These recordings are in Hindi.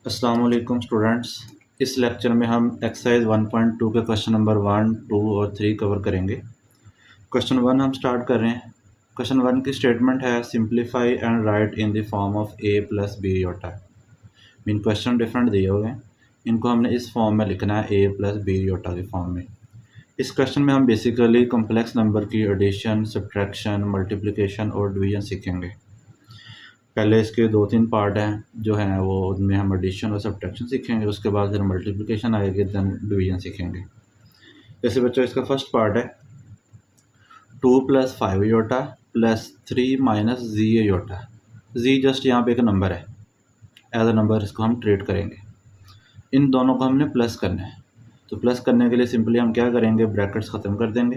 अस्सलाम वालेकुम स्टूडेंट्स। इस लेक्चर में हम एक्सरसाइज 1.2 के क्वेश्चन नंबर 1, 2 और 3 कवर करेंगे। क्वेश्चन 1 हम स्टार्ट कर रहे हैं। क्वेश्चन 1 की स्टेटमेंट है simplify and write in the form of a plus B iota. Mean question different दिए हुए हैं, इनको हमने इस फॉर्म में लिखना है a प्लस बी योटा के फॉर्म में। इस क्वेश्चन में हम बेसिकली कम्प्लेक्स नंबर की एडिशन, सब्ट्रैक्शन, मल्टीप्लिकेशन और डिवीजन सीखेंगे। पहले इसके 2-3 पार्ट हैं जो हैं वो, उनमें हम एडिशन और सब्ट्रैक्शन सीखेंगे। उसके बाद फिर मल्टीप्लिकेशन आएगी, देन डिवीजन सीखेंगे। जैसे बच्चों इसका फर्स्ट पार्ट है 2 + 5 iota plus 3 - z iota. z just यहाँ पे एक नंबर है, एज अ नंबर इसको हम ट्रीट करेंगे। इन दोनों को हमने प्लस करना है, तो प्लस करने के लिए सिंपली हम क्या करेंगे, ब्रैकेट्स ख़त्म कर देंगे।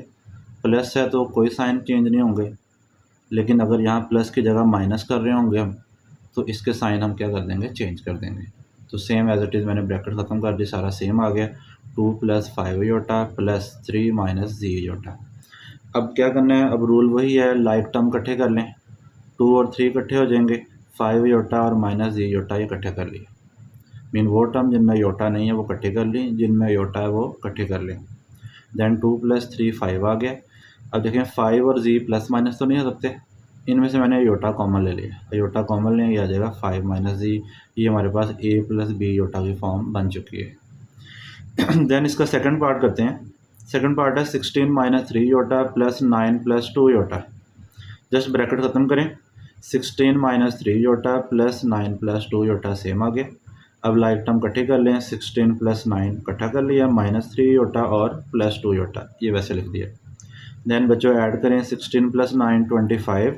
प्लस है तो कोई साइन चेंज नहीं होंगे, लेकिन अगर यहाँ प्लस की जगह माइनस कर रहे होंगे हम, तो इसके साइन हम क्या कर देंगे, चेंज कर देंगे। तो सेम एज इट इज़ मैंने ब्रैकेट ख़त्म कर दी, सारा सेम आ गया। 2 + 5 योटा प्लस 3 - z योटा। अब क्या करना है, अब रूल वही है, लाइक टर्म इकट्ठे कर लें। 2 और 3 इकट्ठे हो जाएंगे, 5 योटा और -z योटा ये इकट्ठे कर लिए। मीन वो टर्म जिनमें योटा नहीं है वो इकट्ठे कर ली, जिनमें योटा है वो इकट्ठे कर लें। देन 2 + 3 5 आ गया। अब देखें 5 और z प्लस माइनस तो नहीं हो सकते, इनमें से मैंने योटा कॉमन ले लिया। योटा कॉमन लें, ये आ जाएगा 5 - z। ये हमारे पास a + b योटा की फॉर्म बन चुकी है। देन इसका सेकंड पार्ट करते हैं। सेकंड पार्ट है 16 - 3 iota plus 9 + 2 iota. Just bracket ख़त्म करें, 16 - 3 योटा प्लस 9 + 2 योटा सेम आ गया। अब लाइक टर्म इकट्ठे कर लें, 16 + 9 इकट्ठा कर लिया, -3 योटा और +2 योटा, ये वैसे लिख दिया। देन बच्चों ऐड करें, 16 + 9 25,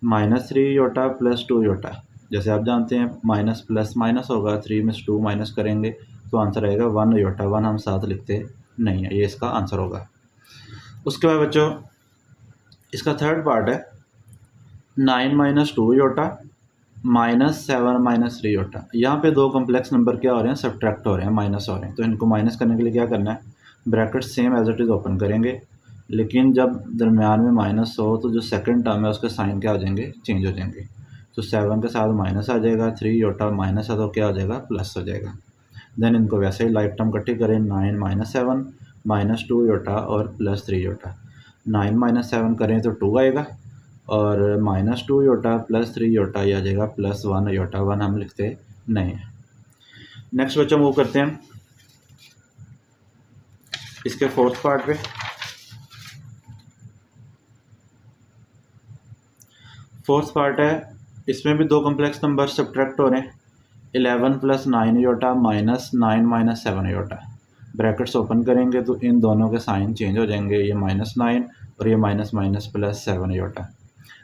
-3 योटा प्लस 2 योटा। जैसे आप जानते हैं माइनस प्लस माइनस होगा, 3 में से 2 माइनस करेंगे तो आंसर आएगा 1 योटा। 1 हम साथ लिखते नहीं है, ये इसका आंसर होगा। उसके बाद बच्चों इसका थर्ड पार्ट है 9 - 2 योटा -7 - 3 योटा। यहाँ पे दो कम्प्लेक्स नंबर क्या हो रहे हैं, सब्ट्रैक्ट हो रहे हैं, माइनस हो रहे हैं। तो इनको माइनस करने के लिए क्या करना है, bracket same as it is open करेंगे, लेकिन जब दरमियान में माइनस हो तो जो सेकंड टर्म है उसके साइन क्या हो जाएंगे, चेंज हो जाएंगे। तो 7 के साथ माइनस आ जाएगा, 3 योटा माइनस है तो क्या हो जाएगा, प्लस हो जाएगा। देन इनको वैसे ही लाइक टर्म इकट्ठी करें, 9 - 7 -2 योटा और +3 योटा। 9 - 7 करें तो 2 आएगा, और -2 योटा +3 योटा ये आ जाएगा +1 योटा। 1 हम लिखते नहीं हैं। नेक्स्ट बच्चों मूव करते हैं इसके फोर्थ पार्ट पे। फोर्थ पार्ट है, इसमें भी दो कम्प्लेक्स नंबर सब्ट्रैक्ट हो रहे हैं। 11 + 9 योटा -9 - 7 योटा। ब्रैकेट्स ओपन करेंगे तो इन दोनों के साइन चेंज हो जाएंगे, ये -9 और ये minus +7 iota.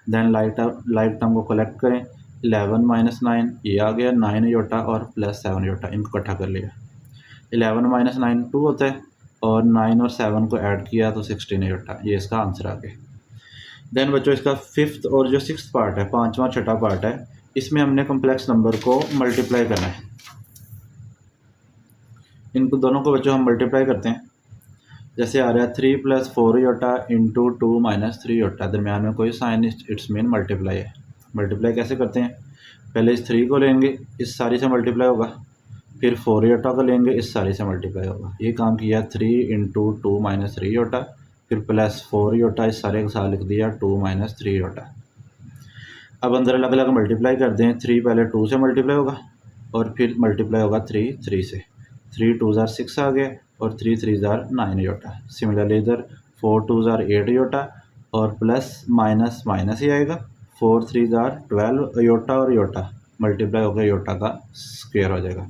Then like term को कलेक्ट करें, 11 - 9 ये आ गया, 9 योटा और +7 योटा, इनको इकट्ठा कर लिया। 11 - 9 2 होता है, और 9 और 7 को ऐड किया तो 16 योटा, ये इसका आंसर आ गया। देन बच्चों इसका फिफ्थ और जो सिक्स्थ पार्ट है, पाँचवा छठा पार्ट है, इसमें हमने कम्प्लेक्स नंबर को मल्टीप्लाई करना है। इनको दोनों को बच्चों हम मल्टीप्लाई करते हैं। जैसे आ रहा है 3 + 4 योटा इंटू 2 - 3 योटा। दरम्यान में कोई साइन, इट्स मीन मल्टीप्लाई है। मल्टीप्लाई कैसे करते हैं, पहले इस 3 को लेंगे, इस सारी से मल्टीप्लाई होगा, फिर 4 योटा को लेंगे, इस सारी से मल्टीप्लाई होगा। ये काम किया, 3 × 2 - 3 योटा, फिर +4 योटा, इस सारे के साथ लिख दिया 2 - 3 योटा। अब अंदर अलग अलग मल्टीप्लाई कर दें, 3 पहले 2 से मल्टीप्लाई होगा और फिर मल्टीप्लाई होगा 3 से। 3 2 * 6 आ गया और 3 3 * 9 योटा। सिमिलरली इधर 4 2 * 8 योटा और प्लस माइनस माइनस ही आएगा, 4 3 * 12 योटा और योटा मल्टीप्लाई होकर योटा का स्क्वायर हो जाएगा।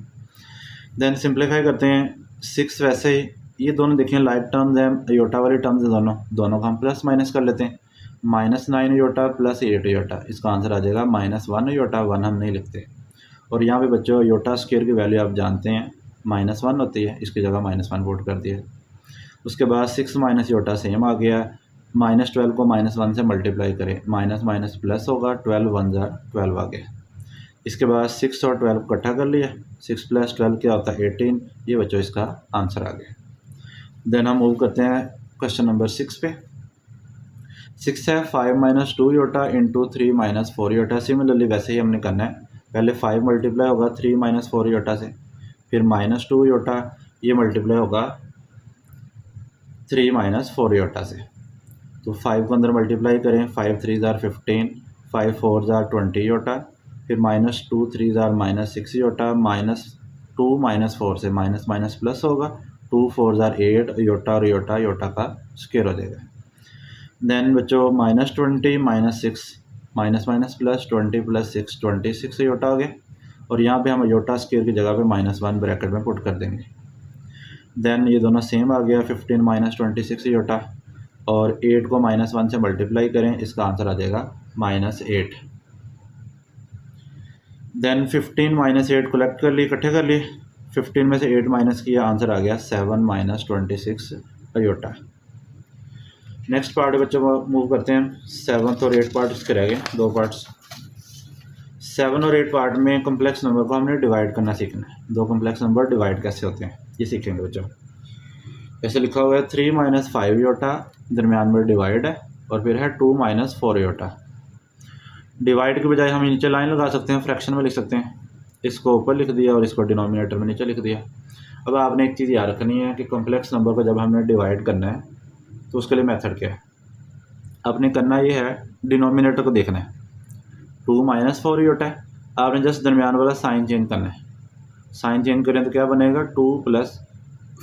देन सिंप्लीफाई करते हैं, 6 वैसे ही, ये दोनों देखिए लाइक टर्म्स हैं, योटा वाली टर्म्स हैं, दोनों को हम प्लस माइनस कर लेते हैं। -9 योटा + 8 योटा, इसका आंसर आ जाएगा -1 योटा। 1 हम नहीं लिखते। और यहाँ पे बच्चों योटा स्क्वायर की वैल्यू आप जानते हैं -1 होती है, इसकी जगह -1 पुट कर दिया। उसके बाद 6 - योटा सेम आ गया, -12 को -1 से मल्टीप्लाई करें, माइनस माइनस प्लस होगा, 12 1 * 12 आ गया। इसके बाद 6 और 12 को इकट्ठा कर लिया, 6 + 12 क्या होता है 18। ये बच्चों इसका आंसर आ गया। देन हम मूव करते हैं क्वेश्चन नंबर 6 पे। 6 है 5 - 2 योटा इंटू 3 - 4 योटा। सिमिलरली वैसे ही हमने करना है, पहले 5 मल्टीप्लाई होगा 3 माइनस 4 योटा से, फिर -2 योटा, ये मल्टीप्लाई होगा 3 माइनस 4 योटा से। तो 5 को अंदर मल्टीप्लाई करें, 5 3 ज़ार 15, 5 4 ज़ार 20 योटा, फिर -2 3 ज़ार -6 योटा, -2 -4 से माइनस माइनस प्लस होगा, 2 4 ज़ार 8 योटा, और योटा योटा का स्क्वायर हो जाएगा। देन बच्चों -20 -6 माइनस माइनस प्लस 20 + 6 26 योटा हो गया, और यहाँ पे हम योटा स्क्वायर की जगह पे -1 ब्रैकेट में पुट कर देंगे। देन ये दोनों सेम आ गया, 15 - 26 योटा, और 8 को -1 से मल्टीप्लाई करें, इसका आंसर आ जाएगा -8। देन 15 - 8 कलेक्ट कर लिए, इकट्ठे कर लिए, 15 में से 8 माइनस किया, आंसर आ गया 7 - 26 योटा। नेक्स्ट पार्ट बच्चों मूव करते हैं, 7th और 8th पार्ट इसके रह गए, 2 पार्ट्स। 7 और 8 पार्ट में कम्प्लेक्स नंबर को हमने डिवाइड करना सीखना है। 2 कम्प्लेक्स नंबर डिवाइड कैसे होते हैं ये सीखेंगे बच्चों। ऐसे लिखा हुआ है 3 - 5 योटा, दरमियान में डिवाइड है, और फिर है 2 - 4 योटा। डिवाइड के बजाय हम नीचे लाइन लगा सकते हैं, फ्रैक्शन में लिख सकते हैं, इसको ऊपर लिख दिया और इसको डिनोमिनेटर में नीचे लिख दिया। अब आपने एक चीज़ याद रखनी है कि कम्प्लेक्स नंबर को जब हमने डिवाइड करना है तो उसके लिए मेथड क्या है, आपने करना ये है, डिनोमिनेटर को देखना है, 2 - 4 योटा है, आपने जस्ट दरमियान वाला साइन चेंज करना है। साइन चेंज करें तो क्या बनेगा, 2 +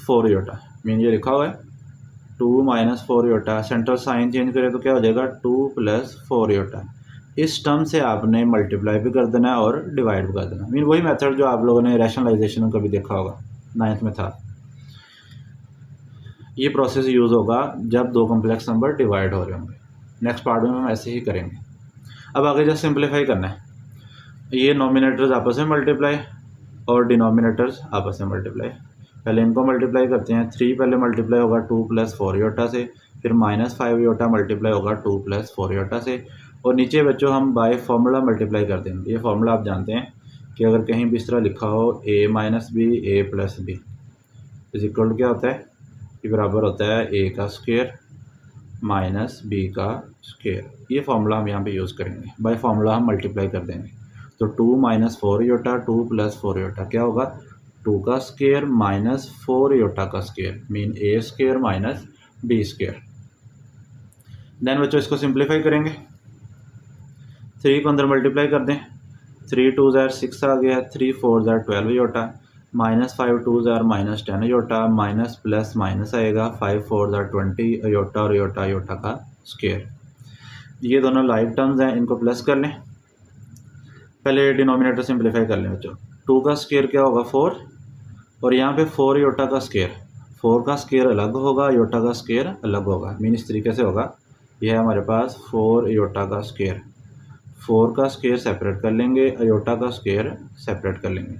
4 योटा, मीन ये लिखा हुआ है 2 - 4 योटा। सेंटर साइन चेंज करें तो क्या हो जाएगा, 2 + 4 योटा। इस टर्म से आपने मल्टीप्लाई भी कर देना है और डिवाइड भी कर देना, मीन वही मेथड जो आप लोगों ने रैशनलाइजेशन में कभी देखा होगा, 9th में था। ये प्रोसेस यूज़ होगा जब 2 कम्प्लेक्स नंबर डिवाइड हो रहे होंगे। नेक्स्ट पार्ट में हम ऐसे ही करेंगे। अब आगे जस्ट सिंप्लीफाई करना है, ये नॉमिनेटर्स आपस में मल्टीप्लाई और डिनोमिनेटर्स आपस में मल्टीप्लाई। पहले इनको मल्टीप्लाई करते हैं, 3 पहले मल्टीप्लाई होगा 2 + 4 योटा से, फिर -5 योटा मल्टीप्लाई होगा 2 + 4 योटा से, और नीचे बच्चों हम बाय फार्मूला मल्टीप्लाई कर देंगे। ये फार्मूला आप जानते हैं कि अगर कहीं भी इस तरह लिखा हो a - b a + b is equal क्या होता है, ये बराबर होता है a का स्क्वायर माइनस b का स्क्वायर। ये फार्मूला हम यहाँ पे यूज़ करेंगे, बाय फार्मूला हम मल्टीप्लाई कर देंगे। तो 2 - 4 योटा, 2 + 4 योटा क्या होगा, 2 का स्क्वायर -4 योटा का square, mean a square minus b square. Then बच्चों इसको सिंप्लीफाई करेंगे, 3 को अंदर मल्टीप्लाई कर दें, 3 2 ज़ार 6 आ गया, 3 4 ज़ार 12 योटा, -5 2 ज़ार -10 योटा, माइनस प्लस माइनस आएगा, 5 4 ज़ार 20 योटा, और योटा योटा का स्क्वायर। ये दोनों लाइव टर्म्स हैं, इनको प्लस कर लें। पहले डिनोमिनेटर सिंप्लीफाई कर लें बच्चों, 2 का स्क्वायर क्या होगा 4, और यहाँ पे 4 योटा का स्क्वायर, 4 का स्क्वायर अलग होगा, योटा का स्क्वायर अलग होगा, मीन इस तरीके से होगा। यह है हमारे पास 4 योटा का स्क्वायर, 4 का स्क्वायर सेपरेट कर लेंगे, योटा का स्क्वायर सेपरेट कर लेंगे।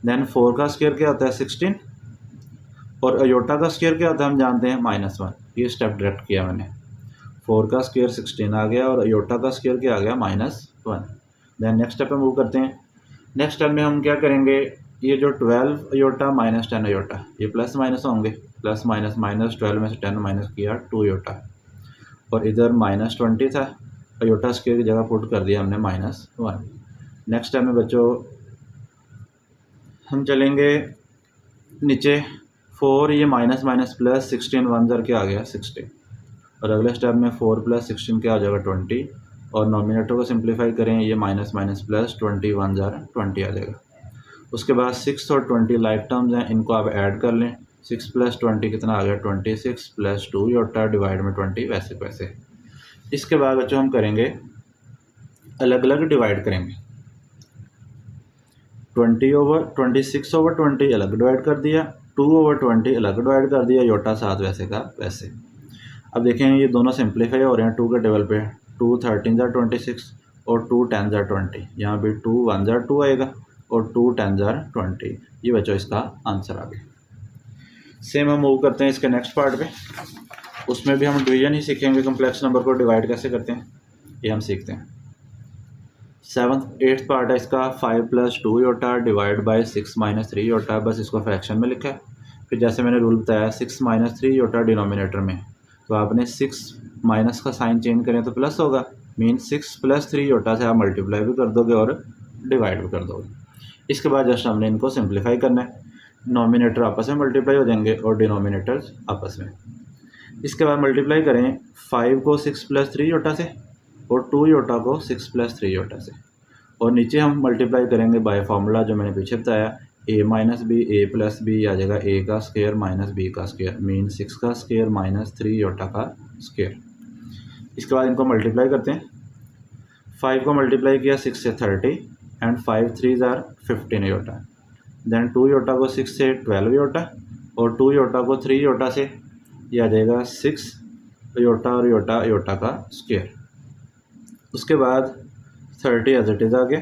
देन 4 का स्क्वायर क्या होता है 16, और योटा का स्क्वायर क्या होता है हम जानते हैं -1। ये स्टेप डायरेक्ट किया मैंने, 4 का स्क्वायर 16 आ गया, और योटा का स्क्वायर क्या आ गया -1। देन नेक्स्ट स्टेप पे मूव करते हैं। नेक्स्ट स्टेप में हम क्या करेंगे, ये जो 12 योटा -10 योटा, ये प्लस माइनस होंगे, प्लस माइनस -12 में से 10 माइनस किया 2 योटा, और इधर -20 था, योटा स्क्वायर की जगह पुट कर दिया हमने -1। नेक्स्ट स्टेप में बच्चों हम चलेंगे नीचे, 4 ये माइनस माइनस प्लस 16 1 ज़र क्या आ गया 16, और अगले स्टेप में 4 + 16 क्या आ जाएगा 20, और नॉमिनेटर को सिंप्लीफाई करें, ये माइनस माइनस प्लस 20 1 ज़र 20 आ जाएगा। उसके बाद 6 और 20 लाइक टर्म्स हैं, इनको आप ऐड कर लें, 6 + 20 कितना आ गया 26 + 2 योटा डिवाइड में 20 वैसे वैसे। इसके बाद बच्चों हम करेंगे अलग अलग डिवाइड करेंगे, 26/20 अलग डिवाइड कर दिया, 2/20 अलग डिवाइड कर दिया, योटा साथ वैसे का वैसे। अब देखें ये दोनों सिंप्लीफाई हो रहे हैं 2 के टेबल पे, 2 13 ज़ार 26 और 2 10 ज़ार 20, यहाँ भी 2 1 ज़ार 2 आएगा और 2 10 ज़ार 20। ये बच्चों इसका आंसर आ गया। सेम हम मूव करते हैं इसके नेक्स्ट पार्ट पे, उसमें भी हम डिवीजन ही सीखेंगे, कम्प्लेक्स नंबर को डिवाइड कैसे करते हैं ये हम सीखते हैं। 7th 8th पार्ट है इसका, 5 + 2 योटा डिवाइड बाय 6 - 3 योटा, बस इसको फ्रैक्शन में लिखा है। फिर जैसे मैंने रूल बताया 6 - 3 योटा डिनोमिनेटर में, तो आपने 6 माइनस का साइन चेंज करें तो प्लस होगा, मीन 6 + 3 योटा से आप मल्टीप्लाई भी कर दोगे और डिवाइड भी कर दोगे। इसके बाद जस्ट हमने इनको सिंप्लीफाई करना है, नॉमिनेटर आपस में मल्टीप्लाई हो जाएंगे और डिनोमिनेटर्स आपस में। इसके बाद मल्टीप्लाई करें 5 को 6 + 3 योटा से और 2 योटा को 6 + 3 योटा से, और नीचे हम मल्टीप्लाई करेंगे बाय फार्मूला जो मैंने पीछे बताया, a - b a + b आ जाएगा a का स्क्वायर - b का स्क्वायर, मीन 6 का स्क्वायर - 3 योटा का स्क्वायर। इसके बाद इनको मल्टीप्लाई करते हैं, 5 को मल्टीप्लाई किया 6 से 30 and 5 3s are 15 iota, then 2 iota को 6 से 12 योटा और 2 योटा को 3 योटा से, यह आ जाएगा 6 योटा और योटा योटा का स्क्वायर। उसके बाद 30 एज इट इज़ आ गया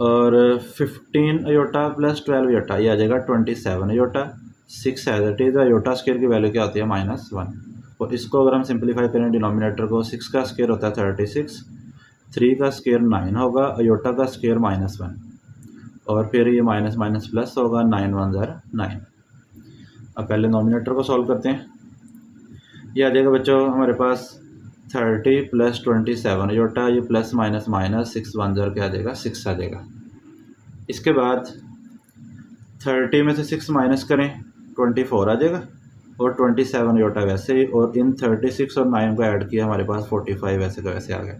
और 15 योटा + 12 योटा, ये आ जाएगा 27 iota. 6 as it is, iota square की वैल्यू क्या होती है -1, और इसको अगर हम सिंप्लीफाई करें डिनोमिनेटर को, 6 का स्क्वायर होता है 36, 3 का स्क्वायर 9 होगा, योटा का स्क्वायर -1, और फिर ये माइनस माइनस प्लस होगा, 9 1 ज़ार 9। अब पहले नॉमिनेटर को सॉल्व करते हैं। ये आ जाएगा बच्चों हमारे पास 30 + 27 योटा, ये प्लस माइनस माइनस 6 1 ज़ार क्या आ जाएगा 6 आ जाएगा। इसके बाद 30 में से 6 माइनस करें 24 आ जाएगा, और 27 योटा वैसे ही, और इन 36 और 9 को ऐड किया हमारे पास 45 वैसे का वैसे आ गया।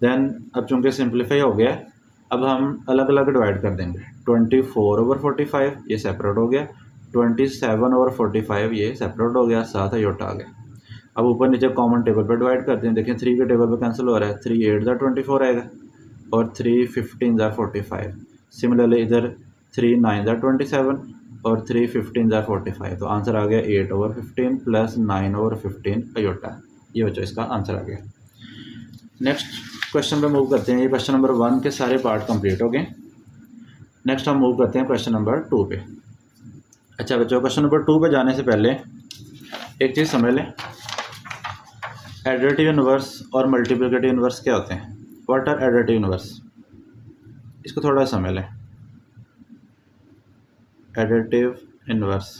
देन अब चूँकि सिंप्लीफाई हो गया, अब हम अलग अलग डिवाइड कर देंगे। 24/45 ये सेपरेट हो गया, 27/45 ये सेपरेट हो गया, साथ योटा आ गया। अब ऊपर नीचे कॉमन टेबल पर डिवाइड करते हैं, देखें 3 के टेबल पर कैंसिल हो रहा है, 3 8 ज़ार 24 आएगा और 3 15 ज़ार 45। सिमिलरली इधर 3 9 ज़ार 27 और 3 15 ज़ार 45, तो आंसर आ गया 8/15 + 9/15 अयोटा। ये बच्चों इसका आंसर आ गया। नेक्स्ट क्वेश्चन पे मूव करते हैं। ये क्वेश्चन नंबर 1 के सारे पार्ट कंप्लीट हो गए। नेक्स्ट हम मूव करते हैं क्वेश्चन नंबर 2 पे। अच्छा बच्चों, क्वेश्चन नंबर 2 पे जाने से पहले एक चीज़ समझ लें, एडिटिव इनवर्स और मल्टीप्लिकेटिव इनवर्स क्या होते हैं। व्हाट आर एडिटिव इनवर्स, इसको थोड़ा समझ लें। एडिटिव इनवर्स,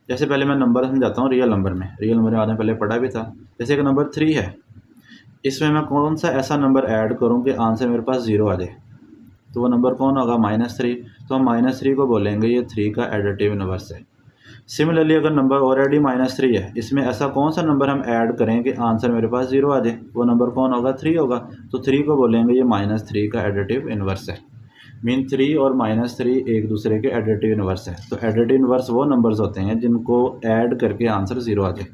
जैसे पहले मैं नंबर समझाता हूँ रियल नंबर में। रियल नंबर आपने पहले पढ़ा भी था। जैसे कि नंबर 3 है, इसमें मैं कौन सा ऐसा नंबर ऐड करूं कि आंसर मेरे पास 0 आ जाए, तो वो नंबर कौन होगा -3। तो हम -3 को बोलेंगे ये 3 का एडिटिव इनवर्स है। सिमिलरली अगर नंबर ऑलरेडी -3 है, इसमें ऐसा कौन सा नंबर हम ऐड करें कि आंसर मेरे पास 0 आ जाए, वो नंबर कौन होगा 3 होगा। तो 3 को बोलेंगे ये -3 का एडिटिव इनवर्स है। मीन 3 और -3 एक दूसरे के एडिटिव इनवर्स है। तो एडिटिव इनवर्स वो नंबर्स होते हैं जिनको ऐड करके आंसर 0 आ जाए।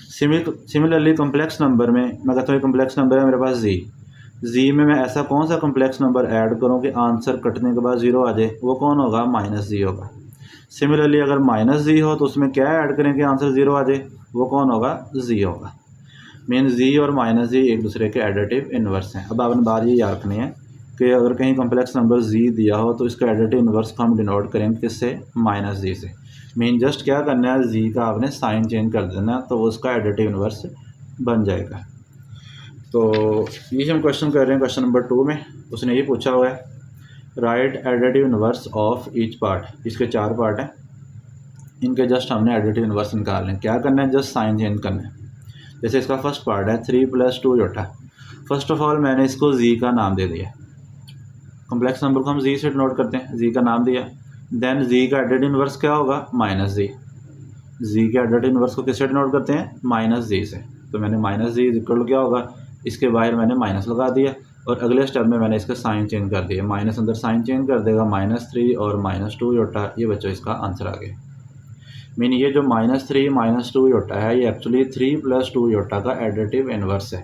सिमिलरली कम्प्लेक्स नंबर में मैं कहता हूँ कम्प्लेक्स नंबर है मेरे पास जी में मैं ऐसा कौन सा कम्प्लेक्स नंबर ऐड करूँ कि आंसर कटने के बाद 0 आ जाए, वो कौन होगा -g होगा। सिमिलरली अगर -g हो तो उसमें क्या ऐड करें कि आंसर 0 आ जाए, वो कौन होगा g होगा। मीन g और -g एक दूसरे के एडिटिव इनवर्स हैं। अब आपने बात ये याद रखनी है कि अगर कहीं कम्प्लेक्स नंबर g दिया हो तो इसका एडिटिव इनवर्स को हम डिनोट करेंगे किससे, -g से। मीन जस्ट क्या करना है, जी का आपने साइन चेंज कर देना तो उसका एडिटिव इनवर्स बन जाएगा। तो ये हम क्वेश्चन कर रहे हैं क्वेश्चन नंबर 2 में। उसने ये पूछा हुआ है right additive inverse of each part. इसके 4 पार्ट हैं, इनके जस्ट हमने एडिटिव इनवर्स निकालने हैं। क्या करना है, जस्ट साइन चेंज करना है। जैसे इसका फर्स्ट पार्ट है 3 + 2 योटा। फर्स्ट ऑफ ऑल मैंने इसको जी का नाम दे दिया, कम्प्लेक्स नंबर को हम जी से डिनोट करते हैं, जी का नाम दिया। देन जी का एडिटिव इनवर्स क्या होगा, -g। जी के एडिटिव इनवर्स को किससे डिनोट करते हैं, -g से। तो मैंने -g इक्वल क्या होगा, इसके बाहर मैंने माइनस लगा दिया और अगले स्टेप में मैंने इसका साइन चेंज कर दिया। माइनस अंदर साइन चेंज कर देगा, -3 और -2 योटा। ये बच्चों इसका आंसर आ गया। मीन ये जो -3 -2 योटा है ये एक्चुअली 3 + 2 योटा का एडिटिव इनवर्स है।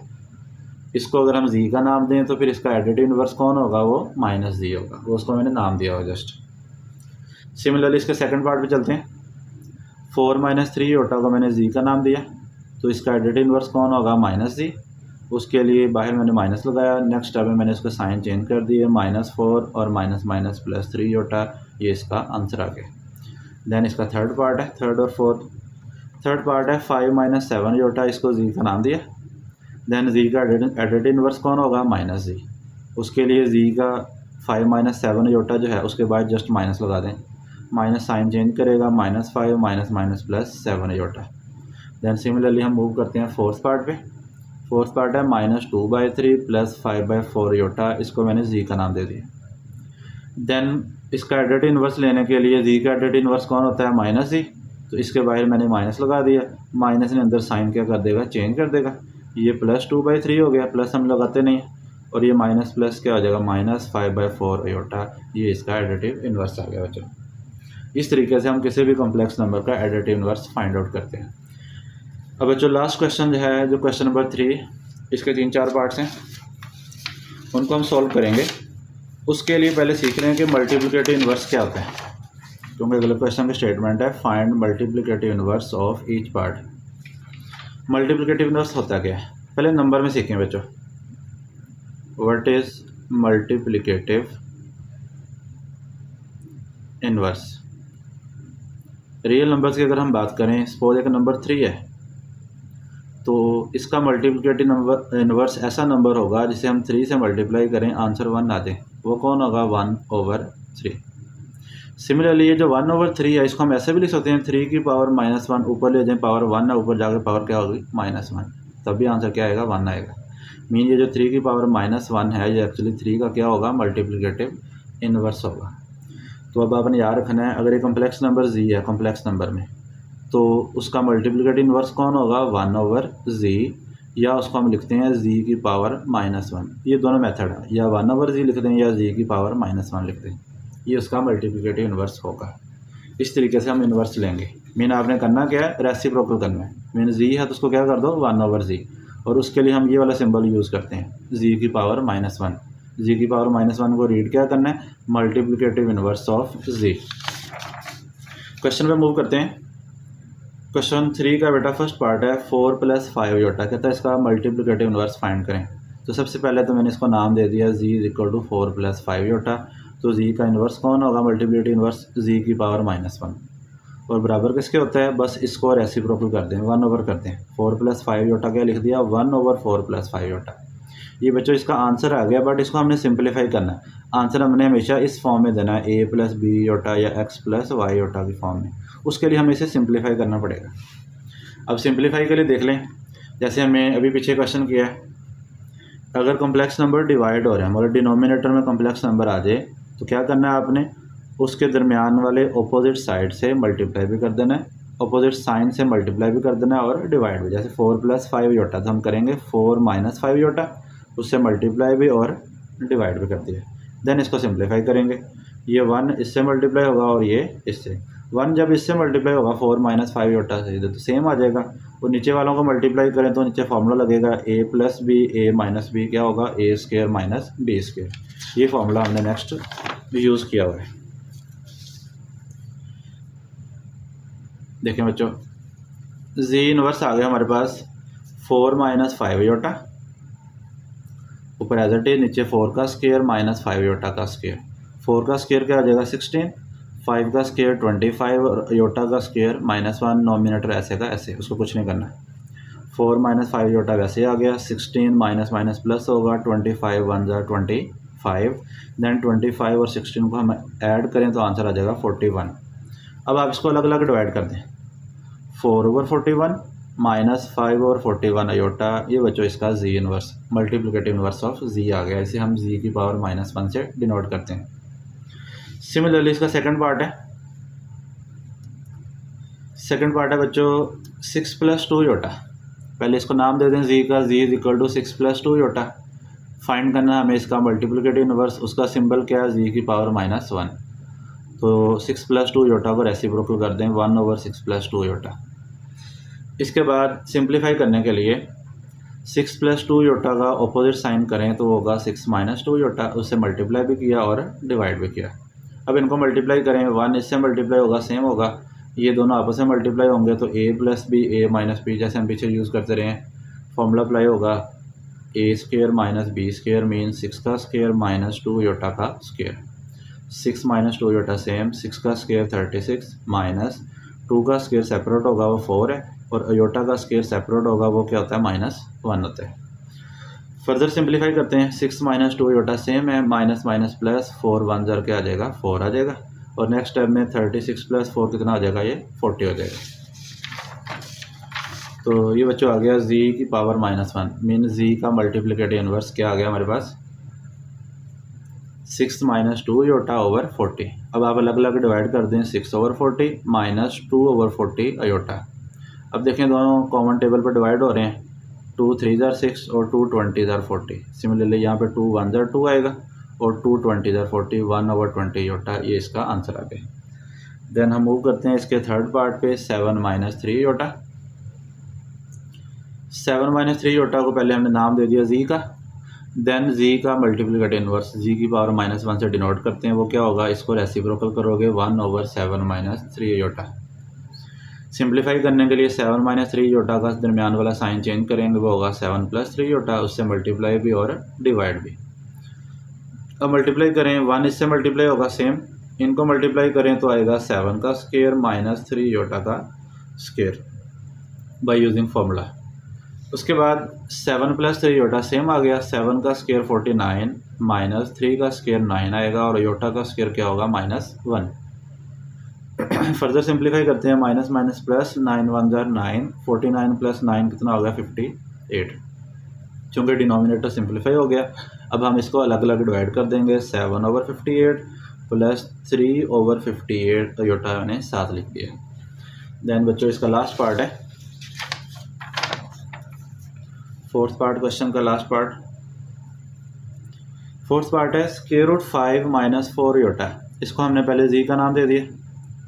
इसको अगर हम जी का नाम दें तो फिर इसका एडिटिव इनवर्स कौन होगा, वो -g होगा। वो उसको मैंने नाम दिया हो जस्ट। सिमिलरली इसके सेकंड पार्ट पे चलते हैं। 4 - 3 योटा को मैंने जी का नाम दिया, तो इसका एडिटिव इनवर्स कौन होगा, -g। उसके लिए बाहर मैंने माइनस लगाया। नेक्स्ट स्टेप में मैंने इसको साइन चेंज कर दिए, -4 और -+ 3 योटा। ये इसका आंसर आ गया। देन इसका थर्ड पार्ट है, थर्ड और फोर्थ। थर्ड पार्ट है 5 - 7 योटा, इसको जी का नाम दिया। देन जी का एडिटिव इनवर्स कौन होगा, -g। उसके लिए जी का 5 - 7 योटा जो है उसके बाद जस्ट माइनस लगा दें, माइनस साइन चेंज करेगा, -5 - -+ 7 योटा। देन सिमिलरली हम मूव करते हैं फोर्थ पार्ट पे। फोर्थ पार्ट है -2/3 प्लस 5/4 योटा, इसको मैंने जी का नाम दे दिया। देन इसका एडिटिव इन्वर्स लेने के लिए जी का एडिटिव इन्वर्स कौन होता है, माइनस ही, तो इसके बाहर मैंने माइनस लगा दिया। माइनस ने अंदर साइन क्या कर देगा, चेंज कर देगा। ये +2/3 हो गया, प्लस हम लगाते नहीं, और ये माइनस प्लस क्या हो जाएगा, -5/4 योटा। ये इसका एडिटिव इन्वर्स आ गया बच्चों। इस तरीके से हम किसी भी कॉम्प्लेक्स नंबर का एडिटिव इन्वर्स फाइंड आउट करते हैं। अब बच्चों लास्ट क्वेश्चन जो है, जो क्वेश्चन नंबर 3, इसके 3-4 पार्ट्स हैं, उनको हम सॉल्व करेंगे। उसके लिए पहले सीख रहे हैं कि मल्टीप्लिकेटिव इन्वर्स क्या होता है, क्योंकि अगले क्वेश्चन का स्टेटमेंट है find multiplicative inverse of each part. Multiplicative inverse होता क्या है, पहले नंबर में सीखें बच्चों। What is multiplicative inverse. Real numbers की अगर हम बात करें, सपोज एक नंबर 3 है, तो इसका मल्टीप्लिकेटिव नंबर इन्वर्स ऐसा नंबर होगा जिसे हम 3 से मल्टीप्लाई करें, आंसर 1 आ जाए, वो कौन होगा, 1/3। सिमिलरली ये जो 1/3 है, इसको हम ऐसे भी लिख सकते हैं, 3 की पावर -1, ऊपर ले जाएं पावर 1 है, ऊपर जाकर पावर क्या होगी, -1, तब भी आंसर क्या आएगा, 1 आएगा। मीन ये जो 3 की पावर -1 है, ये एक्चुअली 3 का क्या होगा, मल्टीप्लिकेटिव इन्वर्स होगा। तो अब आपने याद रखना है, अगर ये कॉम्प्लेक्स नंबर जी है कॉम्प्लेक्स नंबर में, तो उसका मल्टीप्लिकेटिव इन्वर्स कौन होगा, 1/z, या उसको हम लिखते हैं z की पावर -1। ये दोनों मेथड है, या 1/z लिख दें या z की पावर -1 लिख दें, ये उसका मल्टीप्लिकेटिव इन्वर्स होगा। इस तरीके से हम इन्वर्स लेंगे। मीन आपने करना क्या है, रेसिप्रोकल करना है। मीन z है तो उसको क्या कर दो, 1/z, और उसके लिए हम ये वाला सिंबल यूज़ करते हैं, z की पावर -1। जी की पावर -1 को रीड क्या करना है, multiplicative inverse of G. Question पे मूव करते हैं। क्वेश्चन 3 का बेटा फर्स्ट पार्ट है 4 + 5 योटा, कहता है इसका मल्टीप्लिकेटिव इन्वर्स फाइंड करें। तो सबसे पहले तो मैंने इसको नाम दे दिया z = 4 + 5 योटा। तो z का इन्वर्स कौन होगा, मल्टीप्लिकेटिव इन्वर्स z की पावर -1, और बराबर किसके होता है, बस इसको रेसिप्रोकल कर दें, 1/, कर दें। 4 + 5 योटा क्या लिख दिया, 1/4 + 5 योटा। ये बच्चों इसका आंसर आ गया, बट इसको हमने सिंप्लीफाई करना है। आंसर हमने हमेशा इस फॉर्म में देना है, a + b योटा या x + y योटा की फॉर्म में। उसके लिए हमें इसे सिंप्लीफाई करना पड़ेगा। अब सिंप्लीफाई के लिए देख लें, जैसे हमें अभी पीछे क्वेश्चन किया है, अगर कॉम्प्लेक्स नंबर डिवाइड हो रहे हैं, मतलब डिनोमिनेटर में कॉम्प्लेक्स नंबर आ जाए, तो क्या करना है आपने, उसके दरमियान वाले अपोजिट साइड से मल्टीप्लाई भी कर देना है, अपोजिट साइन से मल्टीप्लाई भी कर देना है, और डिवाइड भी। जैसे 4 + 5 योटा, तो हम करेंगे 4 - 5 योटा, उससे मल्टीप्लाई भी और डिवाइड भी कर दिया। देन इसको सिंप्लीफाई करेंगे, ये 1 इससे मल्टीप्लाई होगा और ये इससे। 1 जब इससे मल्टीप्लाई होगा 4 - 5 योटा से, तो सेम आ जाएगा। और नीचे वालों को मल्टीप्लाई करें तो नीचे फार्मूला लगेगा a + b, a - b क्या होगा, a² - b²। ये फार्मूला हमने नेक्स्ट यूज़ किया हुआ है। देखें बच्चों, z इन्वर्स आ गया हमारे पास 4 - 5 योटा, ऊपर एज इट इज, नीचे 4 का स्क्वायर -5 योटा का स्क्वायर। 4 का स्क्वायर क्या आ जाएगा, 16, 5 का स्क्वायर 25, और योटा का स्क्वायर -1, नॉमिनेटर ऐसे का ऐसे, उसको कुछ नहीं करना। 4 - 5 योटा वैसे आ गया, 16 माइनस माइनस प्लस होगा, 25 1 = 25, देन 25 और 16 को हम ऐड करें तो आंसर आ जाएगा 41। अब आप इसको अलग अलग डिवाइड कर दें, 4/41 -5/41 अयोटा। ये बच्चों इसका जी इन्वर्स, मल्टीप्लिकेटिव इन्वर्स ऑफ जी आ गया। इसे हम जी की पावर -1 से डिनोट करते हैं। सिमिलरली इसका सेकंड पार्ट है, बच्चों 6 + 2 योटा। पहले इसको नाम दे दें जी का, जी = 6 + 2 योटा। फाइंड करना हमें इसका मल्टीप्लिकेटिव इन्वर्स, उसका सिंबल क्या है, जी की पावर -1। तो 6 + 2 योटा को रेसिप्रोकल कर दें, 1/6 + 2 योटा। इसके बाद सिंप्लीफाई करने के लिए 6 + 2 योटा का अपोजिट साइन करें तो होगा 6 - 2 योटा। उससे मल्टीप्लाई भी किया और डिवाइड भी किया। अब इनको मल्टीप्लाई करें, 1 इससे मल्टीप्लाई होगा, सेम होगा, ये दोनों आपस में मल्टीप्लाई होंगे तो a + b, a - b, जैसे हम पीछे यूज़ करते रहे हैं, फॉर्मूला अप्लाई होगा, a² - b² मीन 6 का स्क्वायर -2 योटा का स्क्वायर। 6 - 2 योटा सेम, 6 का स्क्वायर 36 माइनस 2 का स्क्वायर सेपरेट होगा वो 4 है, और अयोटा का स्क्वायर सेपरेट होगा वो क्या होता है, -1 होता है। फर्दर सिंप्लीफाई करते हैं, 6 - 2 योटा सेम है, माइनस माइनस प्लस 4 1 ज़र क्या आ जाएगा, 4 आ जाएगा। और नेक्स्ट स्टेप में 36 + 4 कितना आ जाएगा, ये 40 हो जाएगा। तो ये बच्चों आ गया z की पावर -1 मीन z का मल्टीप्लिकेटिव इन्वर्स क्या आ गया हमारे पास 6 - 2 अयोटा ओवर 40। अब आप अलग अलग डिवाइड कर दें 6 ओवर 40 -2 ओवर 40 अयोटा। अब देखें दोनों कॉमन टेबल पर डिवाइड हो रहे हैं 2 3 ज़ार 6 और 2 20 ज़ार 40। सिमिलरली यहाँ पे 2 1 ज़ार 2 आएगा और 2 20 ज़ार 40 1 ओवर 20 अयोटा। ये इसका आंसर आ गया। देन हम मूव करते हैं इसके थर्ड पार्ट पे 7 - 3 अयोटा। 7 - 3 अयोटा को पहले हमने नाम दे दिया z का। देन z का मल्टीप्लिकेटिव इन्वर्स z की पावर -1 से डिनोट करते हैं। वो क्या होगा, इसको रेसिप्रोकल करोगे 1 ओवर 7 - 3 अयोटा। सिंप्लीफाई करने के लिए 7 - 3 अयोटा का दरमियान वाला साइन चेंज करेंगे, वो होगा 7 + 3 अयोटा। उससे मल्टीप्लाई भी और डिवाइड भी। अब मल्टीप्लाई करें 1 इससे मल्टीप्लाई होगा सेम, इनको मल्टीप्लाई करें तो आएगा 7 का स्क्वायर -3 अयोटा का स्क्वायर बाय यूजिंग फार्मूला। उसके बाद 7 + 3 अयोटा सेम आ गया। 7 का स्क्वायर 49 -3 का स्क्वायर 9 आएगा और अयोटा का स्क्वायर क्या होगा -1। फर्दर सिंप्लीफाई करते हैं माइनस माइनस प्लस 9 1 ज़ार 9 49 + 9 कितना होगा 58। चूँकि डिनोमिनेटर सिंप्लीफाई हो गया, अब हम इसको अलग अलग डिवाइड कर देंगे। 7 ओवर 58 प्लस 3 ओवर 58 अयोटा ने 7 लिख दिया। देन बच्चों इसका लास्ट पार्ट है, फोर्थ पार्ट क्वेश्चन का लास्ट पार्ट। फोर्थ पार्ट है √5 - 4 अयोटा। इसको हमने पहले z का नाम दे दिया,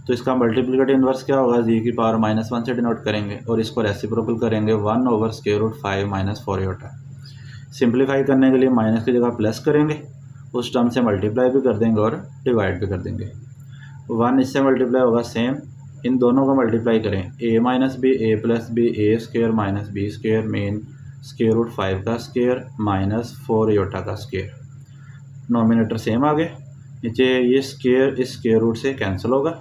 तो इसका मल्टीप्लिकेटिव इन्वर्स क्या होगा, z की पावर -1 से डिनोट करेंगे और इसको रेसिप्रोकल करेंगे 1 ओवर √5 - 4 अयोटा। सिंप्लीफाई करने के लिए माइनस की जगह प्लस करेंगे, उस टर्म से मल्टीप्लाई भी कर देंगे और डिवाइड भी कर देंगे। 1 इससे मल्टीप्लाई होगा सेम, इन दोनों को मल्टीप्लाई करें a - b a + b a² - b square mean √5 का स्क्वायर -4 अयोटा का स्क्वायर। नॉमिनेटर सेम आ गए, नीचे ये स्क्वायर इस स्क्वायर रूट से कैंसिल होगा।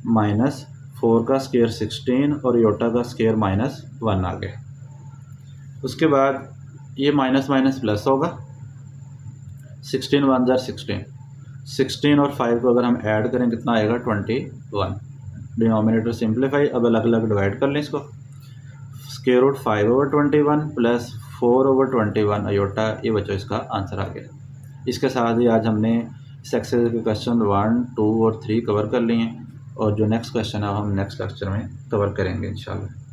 -4 का स्क्वायर 16 और अयोटा का स्क्वायर -1 आ गया। उसके बाद ये माइनस माइनस प्लस होगा, 16 1 ज़ार 16 और 5 को अगर हम ऐड करें कितना आएगा 21। डिनोमिनेटर सिंप्लीफाई, अब अलग अलग डिवाइड कर लें इसको। √5 ओवर 21 प्लस 4 ओवर 21 अयोटा, ये बच्चों इसका आंसर आ गया। इसके साथ ही आज हमने इस एक्सरसाइज के क्वेश्चन 1 2 और 3 कवर कर लिए हैं और जो नेक्स्ट क्वेश्चन है हम नेक्स्ट लेक्चर में कवर करेंगे इंशाल्लाह।